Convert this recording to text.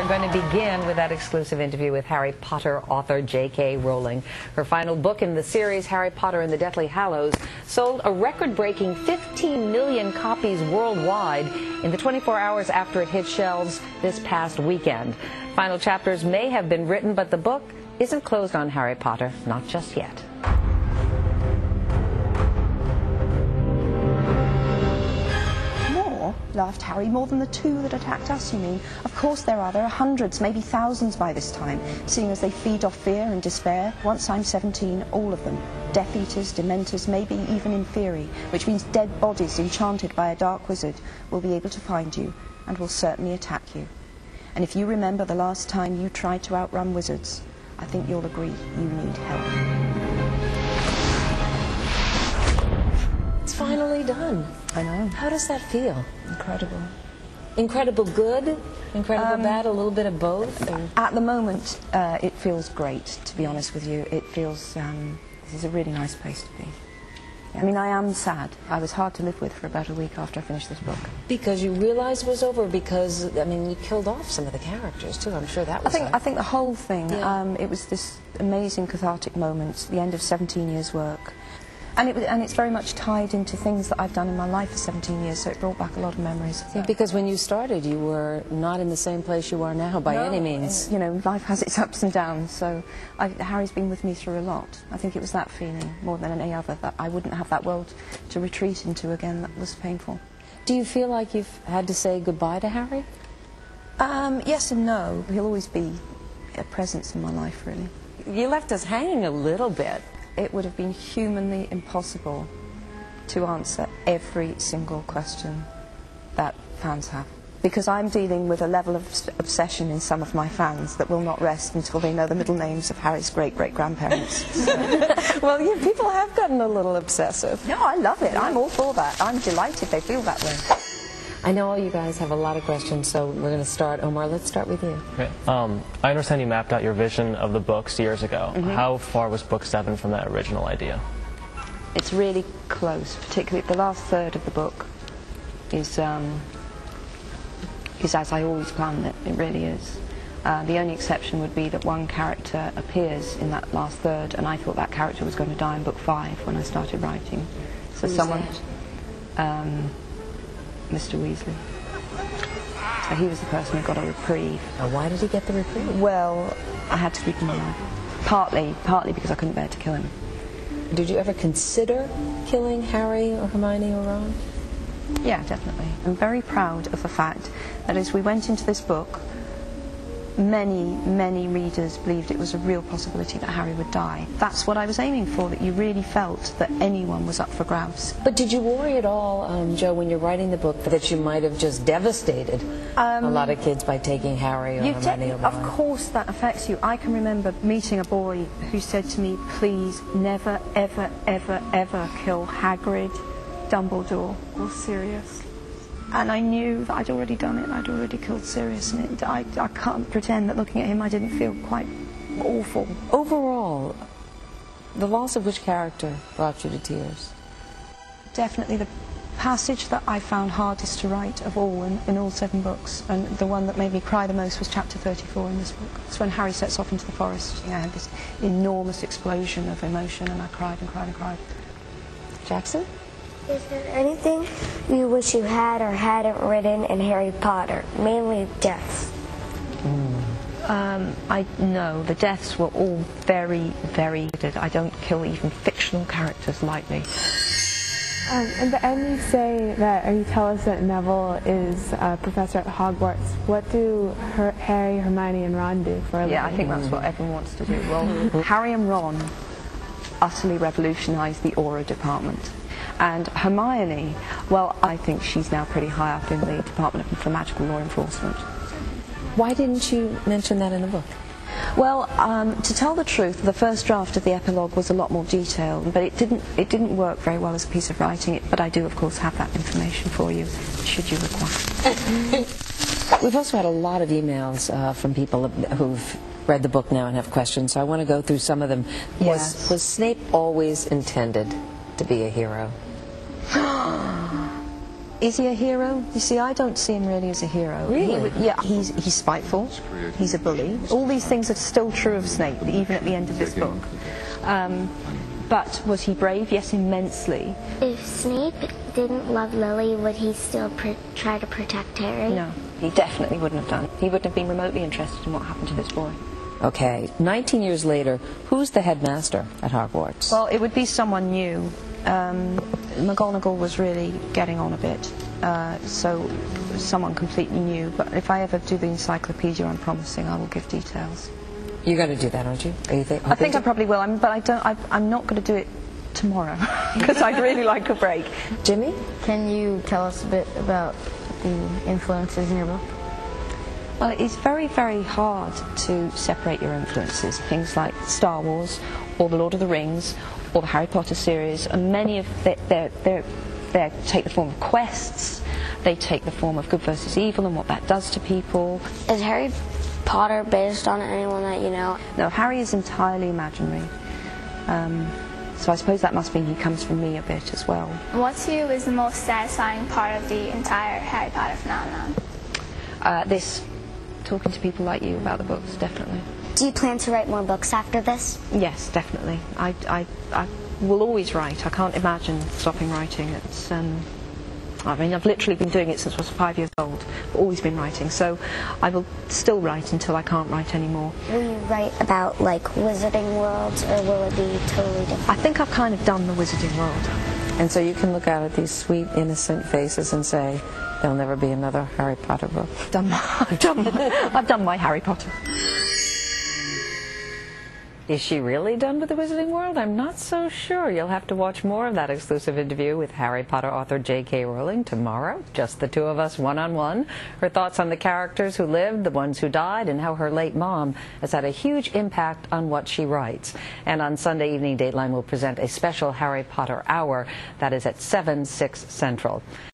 are going to begin with that exclusive interview with Harry Potter author J.K. Rowling. Her final book in the series, Harry Potter and the Deathly Hallows, sold a record-breaking 15 million copies worldwide in the 24 hours after it hit shelves this past weekend. Final chapters may have been written, but the book isn't closed on Harry Potter, not just yet. Laughed Harry. More than the two that attacked us, you mean? Of course there are. There are hundreds, maybe thousands by this time, seeing as they feed off fear and despair. Once I'm 17, all of them. Death Eaters, Dementors, maybe even Inferi, which means dead bodies enchanted by a dark wizard, will be able to find you and will certainly attack you. And if you remember the last time you tried to outrun wizards, I think you'll agree you need help. It's finally done. I know. How does that feel? Incredible. Incredible good? Incredible bad? A little bit of both? Or? At the moment, it feels great, to be honest with you. It feels, this is a really nice place to be. I mean, I am sad. I was hard to live with for about a week after I finished this book. Because you realized it was over? Because, I mean, you killed off some of the characters, too. I'm sure that was I think the whole thing, yeah. It was this amazing cathartic moment, the end of 17 years' work. And it's very much tied into things that I've done in my life for 17 years, so it brought back a lot of memories. Yeah, because when you started, you were not in the same place you are now, by any means. You know, life has its ups and downs, so Harry's been with me through a lot. I think it was that feeling, more than any other, that I wouldn't have that world to retreat into again. That was painful. Do you feel like you've had to say goodbye to Harry? Yes and no. He'll always be a presence in my life, really. You left us hanging a little bit. It would have been humanly impossible to answer every single question that fans have. Because I'm dealing with a level of obsession in some of my fans that will not rest until they know the middle names of Harry's great-great-grandparents. So. Well, yeah, people have gotten a little obsessive. No, I love it. I'm all for that. I'm delighted they feel that way. I know all you guys have a lot of questions, so we're going to start. Omar, let's start with you. Okay. I understand you mapped out your vision of the books years ago. How far was book 7 from that original idea? It's really close, particularly the last third of the book is as I always planned it. It really is. The only exception would be that one character appears in that last third, and I thought that character was going to die in book 5 when I started writing. So Who's someone... that? Mr. Weasley. So he was the person who got a reprieve. Now, why did he get the reprieve? Well, I had to keep him alive. Partly because I couldn't bear to kill him. Did you ever consider killing Harry or Hermione or Ron? Yeah, definitely. I'm very proud of the fact that as we went into this book, many readers believed it was a real possibility that Harry would die. That's what I was aiming for, that you really felt that anyone was up for grabs. But did you worry at all, Jo, when you're writing the book, that you might have just devastated a lot of kids by taking Harry or Hermione or Ron? Of course that affects you. I can remember meeting a boy who said to me, please never, ever, ever, ever kill Hagrid, Dumbledore or Sirius. And I knew that I'd already done it. I'd already killed Sirius, and I can't pretend that looking at him I didn't feel quite awful. Overall, the loss of which character brought you to tears? Definitely the passage that I found hardest to write of all in all 7 books, and the one that made me cry the most was chapter 34 in this book. It's when Harry sets off into the forest. I had this enormous explosion of emotion, and I cried and cried and cried. Jackson? Is there anything you wish you had or hadn't written in Harry Potter? Mainly deaths. No, the deaths were all very good. I don't kill even fictional characters lightly. In the end you say that, or you tell us that Neville is a professor at Hogwarts. What do Harry, Hermione and Ron do for a living? Yeah, I think that's what everyone wants to do. Well, Harry and Ron utterly revolutionised the aura department. And Hermione, well, I think she's now pretty high up in the Department for Magical Law Enforcement. Why didn't you mention that in the book? Well, to tell the truth, the first draft of the epilogue was a lot more detailed, but it didn't work very well as a piece of writing. But I do, of course, have that information for you, should you require. We've also had a lot of emails from people who've read the book now and have questions, so I want to go through some of them. Yes. Was Snape always intended to be a hero? Is he a hero? You see, I don't see him really as a hero. Really? Yeah, he's spiteful, he's a bully. All these things are still true of Snape, even at the end of this book. But was he brave? Yes, immensely. If Snape didn't love Lily, would he still try to protect Harry? No, he definitely wouldn't have done. He wouldn't have been remotely interested in what happened to this boy. Okay, 19 years later, who's the headmaster at Hogwarts? Well, it would be someone new. McGonagall was really getting on a bit, so someone completely new. But if I ever do the encyclopedia, I'm promising I will give details. You're going to do that, aren't you? I think I probably will, but I'm not going to do it tomorrow because I'd really like a break. Jimmy? Can you tell us a bit about the influences in your book? Well, it's very, very hard to separate your influences. Things like Star Wars, or The Lord of the Rings, or the Harry Potter series, and many of they take the form of quests. They take the form of good versus evil and what that does to people. Is Harry Potter based on anyone that you know? No, Harry is entirely imaginary. So I suppose that must mean he comes from me a bit as well. What to you is the most satisfying part of the entire Harry Potter phenomenon? Talking to people like you about the books, definitely. Do you plan to write more books after this? Yes, definitely. I will always write. I can't imagine stopping writing. It's I mean, I've literally been doing it since I was 5 years old. I've always been writing, so I will still write until I can't write anymore. Will you write about, like, Wizarding Worlds, or will it be totally different? I think I've kind of done the Wizarding World. And so you can look out at these sweet, innocent faces and say, there'll never be another Harry Potter book. I've done my Harry Potter. Is she really done with the Wizarding World? I'm not so sure. You'll have to watch more of that exclusive interview with Harry Potter author J.K. Rowling tomorrow. Just the two of us, one-on-one. Her thoughts on the characters who lived, the ones who died, and how her late mom has had a huge impact on what she writes. And on Sunday evening, Dateline will present a special Harry Potter hour that is at 7, 6 Central.